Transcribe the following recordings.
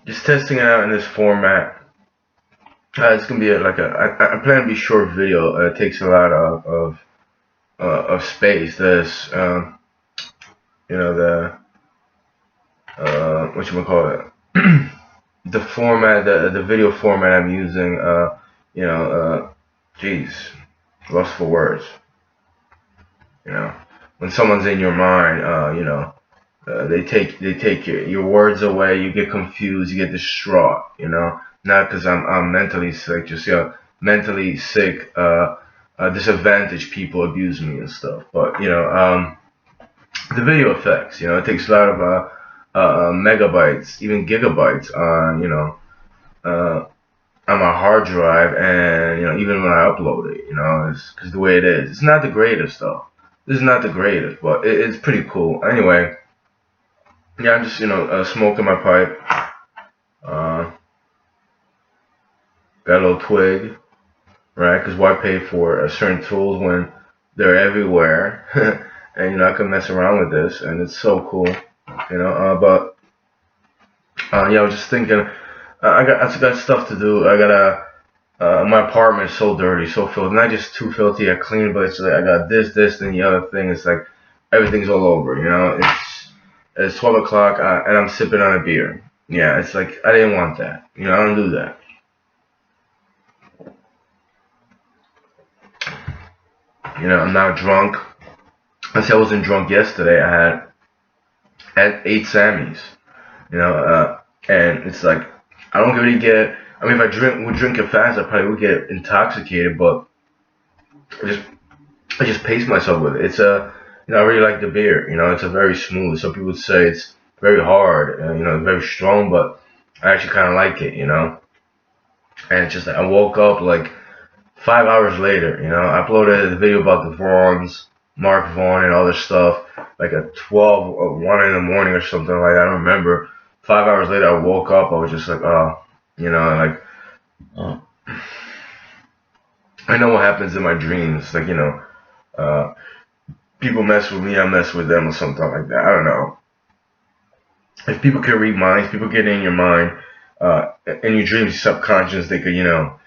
just testing it out in this format. It's gonna be I plan to be short video. It takes a lot of space. There's you know the what you call it, the format, the video format I'm using. You know, geez, lost for words. You know, when someone's in your mind, they take your words away. You get confused. You get distraught. You know, not because I'm mentally sick. Just mentally sick. Disadvantaged people abuse me and stuff. But the video effects. It takes a lot of megabytes, even gigabytes uh, on my hard drive, and even when I upload it, it's because the way it is. It's not the greatest though. This is not the greatest, but it's pretty cool. Anyway, yeah, I'm just smoking my pipe. Uh, got a little twig, right? Because why pay for certain tools when they're everywhere? And I can mess around with this, and it's so cool. But yeah, I was just thinking, I got stuff to do. I gotta. My apartment is so dirty, so filthy. Not just too filthy, I clean, but it's like I got this, and the other thing. It's like everything's all over. It's 12 o'clock, and I'm sipping on a beer. Yeah, it's like I didn't want that. I don't do that. I'm not drunk. I said I wasn't drunk yesterday. I had 8 Sammys. And it's like I don't really get. I mean, if would drink it fast, I probably would get intoxicated. But I just I just pace myself with it. I really like the beer. It's a very smooth. Some people would say it's very hard. Very strong, but I actually kind of like it. And it's just I woke up like 5 hours later. I uploaded a video about the Vaughns, Mark Vaughn, and all this stuff like at 12 or 1 in the morning or something like that. I don't remember. 5 hours later, I woke up. I was just like, oh, like I know what happens in my dreams. Like uh, people mess with me, I mess with them, or something like that. I don't know. If people can read minds, people get in your mind, in your dreams, subconscious, they could hear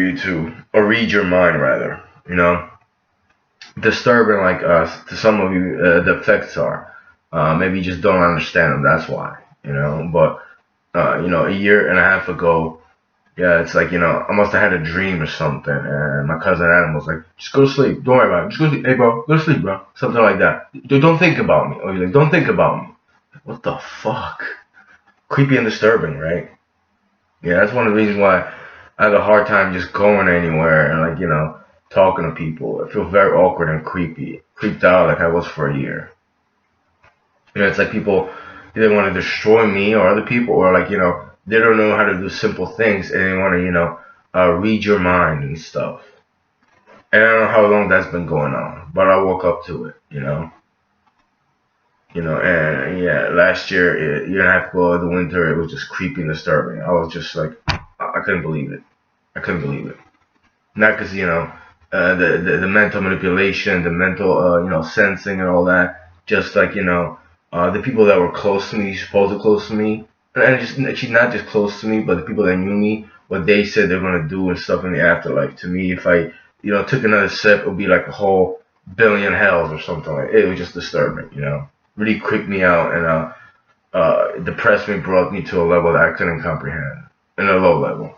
you too, or read your mind rather. Disturbing like to some of you, the effects are. Maybe you just don't understand them. That's why. But a year and a half ago, yeah, it's like I must have had a dream or something, and my cousin Adam was like, "Just go to sleep. Don't worry about it. Just go to sleep. Hey, bro, go to sleep, bro." Something like that. Don't think about me. Or he's like, "Don't think about me." What the fuck? Creepy and disturbing, right? Yeah, that's one of the reasons why I have a hard time just going anywhere and talking to people. I feel very awkward and creeped out like I was for a year. It's like people either want to destroy me or other people, or they don't know how to do simple things and they want to read your mind and stuff. And I don't know how long that's been going on, but I woke up to it. And yeah, last year and a half ago, the winter, it was just creepy and disturbing. I was just like, I couldn't believe it. I couldn't believe it. Not because the mental manipulation, the mental sensing and all that. Just like the people that were close to me, supposedly close to me, and she's not just close to me, but the people that knew me, what they said they're gonna do and stuff in the afterlife. To me, if I took another sip, it would be like a whole billion hells or something like. It was just disturbing. Really creeped me out and depressed me, brought me to a level that I couldn't comprehend, in a low level.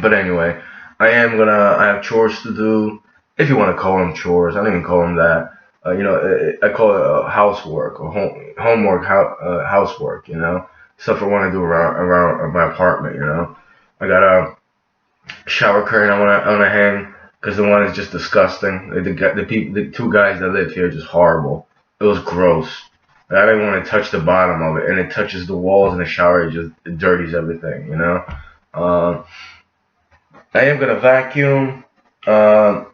But anyway, I have chores to do, if you want to call them chores. I don't even call them that. I call it housework or homework, housework. Stuff I want to do around my apartment. I got a shower curtain I wanna hang because the one is just disgusting. The two guys that live here are just horrible. It was gross. I didn't want to touch the bottom of it, and it touches the walls in the shower. It dirties everything. Uh, I am gonna vacuum. Uh,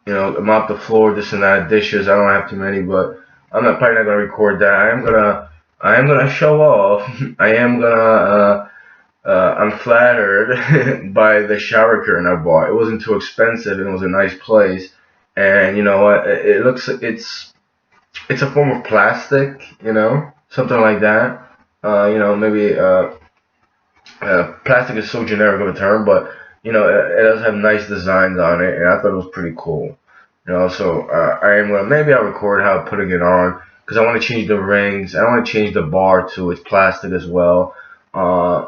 mop the floor, this and that, dishes. I don't have too many, but I'm not probably not gonna record that. I am gonna show off. I am gonna. I'm flattered by the shower curtain I bought. It wasn't too expensive, and it was a nice place. And you know what? It looks. It's a form of plastic. Something like that. Maybe plastic is so generic of a term, but it does have nice designs on it, and I thought it was pretty cool. So I am gonna maybe I'll record how putting it on because I want to change the rings. I want to change the bar to it's plastic as well. Uh,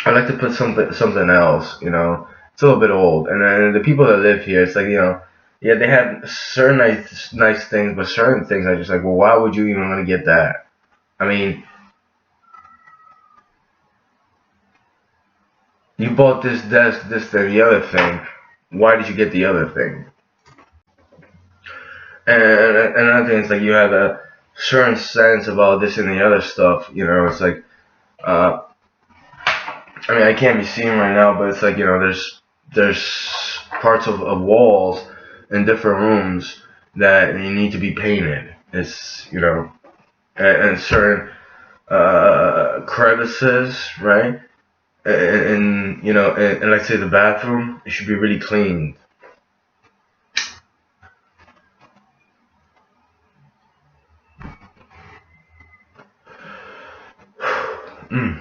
I like to put something else. It's a little bit old, and then the people that live here, it's like yeah, they have certain nice things, but certain things I just like. Well, why would you even want to get that? I mean, you bought this desk, this, thing, the other thing. Why did you get the other thing? And another thing is like you have a certain sense about this and the other stuff. It's like uh, I mean I can't be seen right now, but it's like there's parts of walls in different rooms that you need to be painted. It's and certain crevices, right? And let's say the bathroom, it should be really clean. Mm.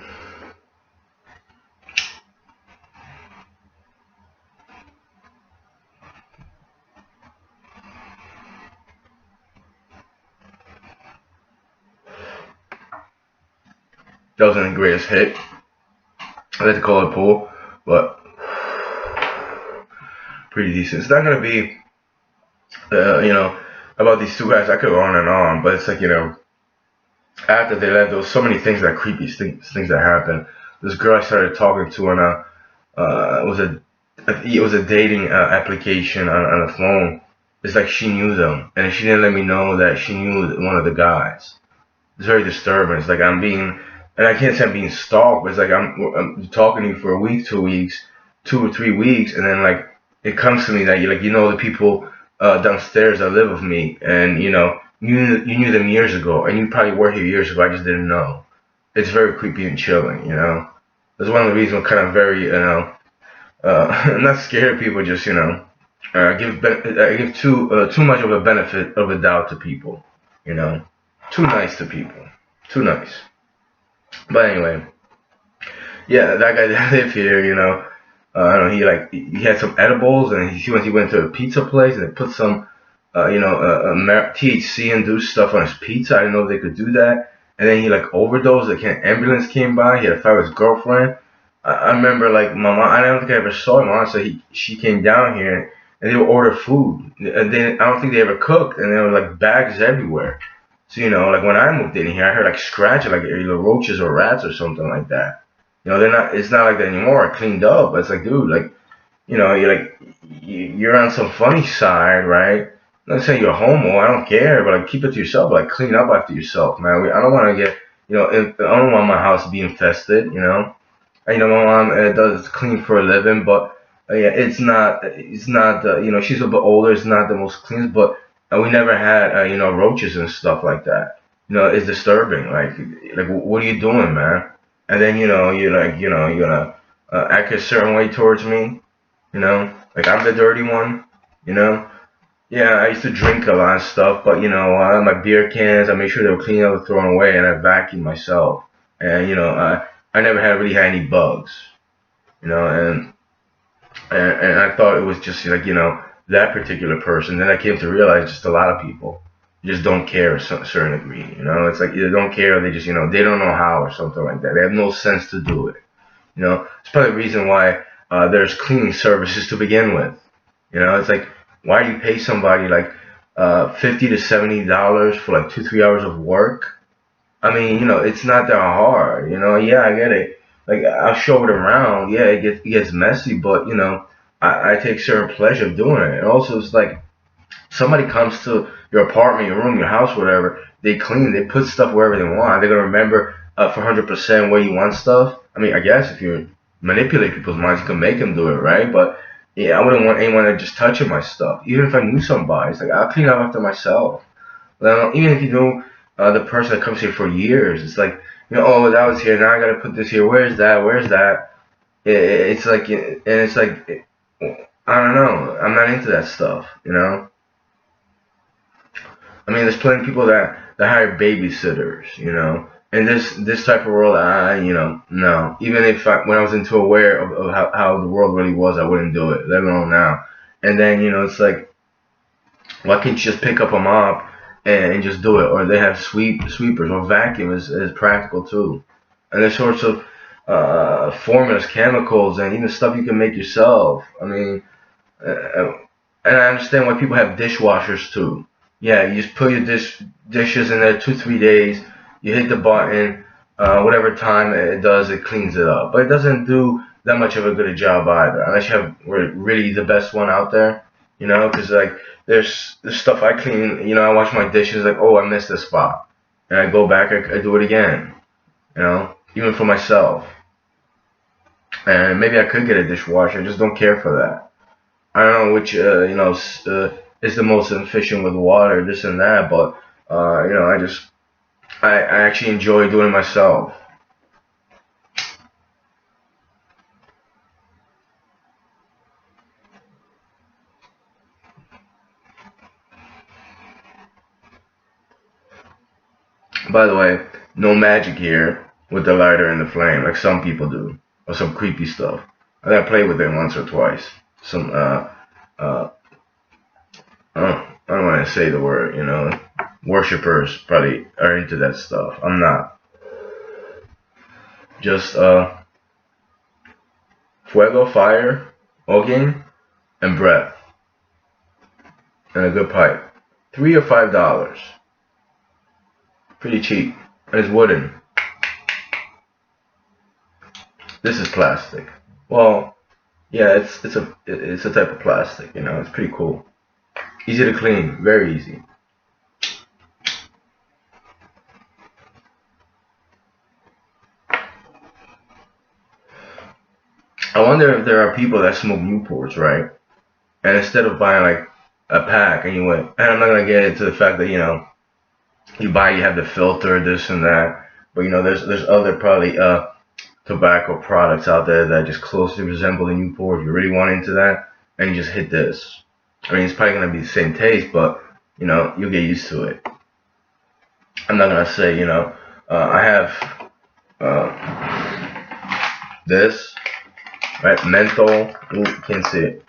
That wasn't the greatest hit. I like to call it pool, but pretty decent. It's not gonna be, about these two guys. I could go on and on, but it's like after they left, there was so many things that creepy things that happened. This girl I started talking to on it was a dating application on the phone. It's like she knew them, and she didn't let me know that she knew one of the guys. It's very disturbing. It's like I'm being, and I can't say I'm being stalked, but it's like I'm talking to you for a week, 2 weeks, 2 or 3 weeks, and then like it comes to me that the people downstairs that live with me, and you knew them years ago, and you probably were here years ago. I just didn't know. It's very creepy and chilling. That's one of the reasons I'm kind of very not scared of people, just I give too much of a benefit of a doubt to people. You know, too nice to people, too nice. But anyway, yeah, that guy that lived here, I don't know, he had some edibles, and he went to a pizza place, and they put some THC induced stuff on his pizza. I didn't know they could do that. And then he like overdosed. Like an ambulance came by. He had to fight with his girlfriend. I remember like my mom. I don't think I ever saw him. My mom said she came down here and they would order food. And then I don't think they ever cooked. And there were like bags everywhere. So like when I moved in here, I heard like scratching, like roaches or rats or something like that. They're not. It's not like that anymore. I cleaned up. But it's like, dude, like you're like you're on some funny side, right? I'm not saying you're a homo. I don't care, but like keep it to yourself. Like clean up after yourself, man. I don't want to get, I don't want my house to be infested. My mom does clean for a living, but yeah, it's not. She's a bit older. It's not the most clean, but we never had, roaches and stuff like that. It's disturbing. Like what are you doing, man? And then you're gonna act a certain way towards me. Like I'm the dirty one. You know. Yeah, I used to drink a lot of stuff, but my beer cans, I made sure they were clean up and thrown away, and I vacuumed myself. And I never had really had any bugs. And I thought it was just like that particular person. Then I came to realize just a lot of people just don't care to a certain degree. It's like either don't care or they just they don't know how or something like that. They have no sense to do it. It's probably the reason why there's cleaning services to begin with. It's like why do you pay somebody like $50 to $70 for like 2 3 hours of work? I mean, it's not that hard. Yeah, I get it. Like I'll show it around. Yeah, it gets messy, but I take certain pleasure of doing it. And also, it's like somebody comes to your apartment, your room, your house, whatever. They clean. They put stuff wherever they want. They're gonna remember for 100% where you want stuff. I mean, I guess if you manipulate people's minds, you can make them do it, right? But yeah, I wouldn't want anyone to just touching my stuff. Even if I knew somebody, it's like I'll clean up after myself. Even if you know the person that comes here for years, it's like oh that was here, now I gotta put this here. Where's that? Where's that? It's like, and it's like I don't know. I'm not into that stuff. I mean, there's plenty of people that hire babysitters. in this type of world, no. Even if when I was into aware of how the world really was, I wouldn't do it, let alone now. And then it's like, why can't you just pick up a mop and just do it? Or they have sweepers or vacuum is practical too. And there's sorts of formulas, chemicals, and even stuff you can make yourself. I mean, uh, and I understand why people have dishwashers too. Yeah, you just put your dishes in there 2 3 days. You hit the button, whatever time it does, it cleans it up. But it doesn't do that much of a good job either, unless you have really the best one out there. Because like there's stuff I clean. I wash my dishes, like, oh, I missed this spot, and I go back, I do it again. Even for myself. And maybe I could get a dishwasher. I just don't care for that. I don't know which is the most efficient with water, this and that, but I actually enjoy doing it myself. By the way, no magic here with the lighter and the flame like some people do, or some creepy stuff. I gotta play with it once or twice. Some uh I don't want to say the word, worshippers probably are into that stuff. I'm not. Just fuego, fire, ogin, and breath, and a good pipe. $3 or $5. Pretty cheap. And it's wooden. This is plastic. Well, yeah, it's a type of plastic. It's pretty cool. Easy to clean, very easy. I wonder if there are people that smoke Newports, right? And instead of buying like a pack, and and I'm not gonna get into the fact that you have the filter, this and that, but there's other probably tobacco products out there that just closely resemble the Newport. If you really want into that, and you just hit this. I mean, it's probably gonna be the same taste, but you'll get used to it. I'm not gonna say, I have this, right? Menthol. Ooh, can't see it.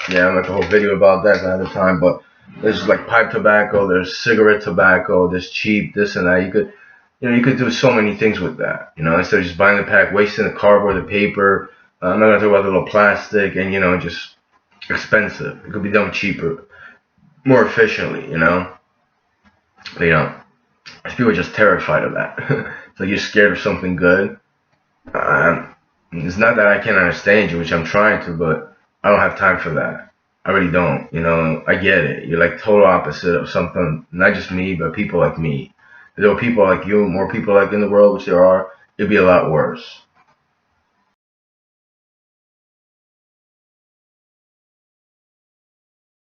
Yeah, I'm like a whole video about that another time. But there's like pipe tobacco, there's cigarette tobacco, there's cheap, this and that. You could do so many things with that. Instead of just buying the pack, wasting the cardboard, the paper. I'm not gonna talk about the little plastic and just expensive. It could be done cheaper, more efficiently. But, people are just terrified of that. It's like you're scared of something good. It's not that I can't understand you, which I'm trying to, but I don't have time for that. I really don't. I get it. You're like total opposite of something, not just me, but people like me. If there were people like you, more people like in the world, which there are, it'd be a lot worse.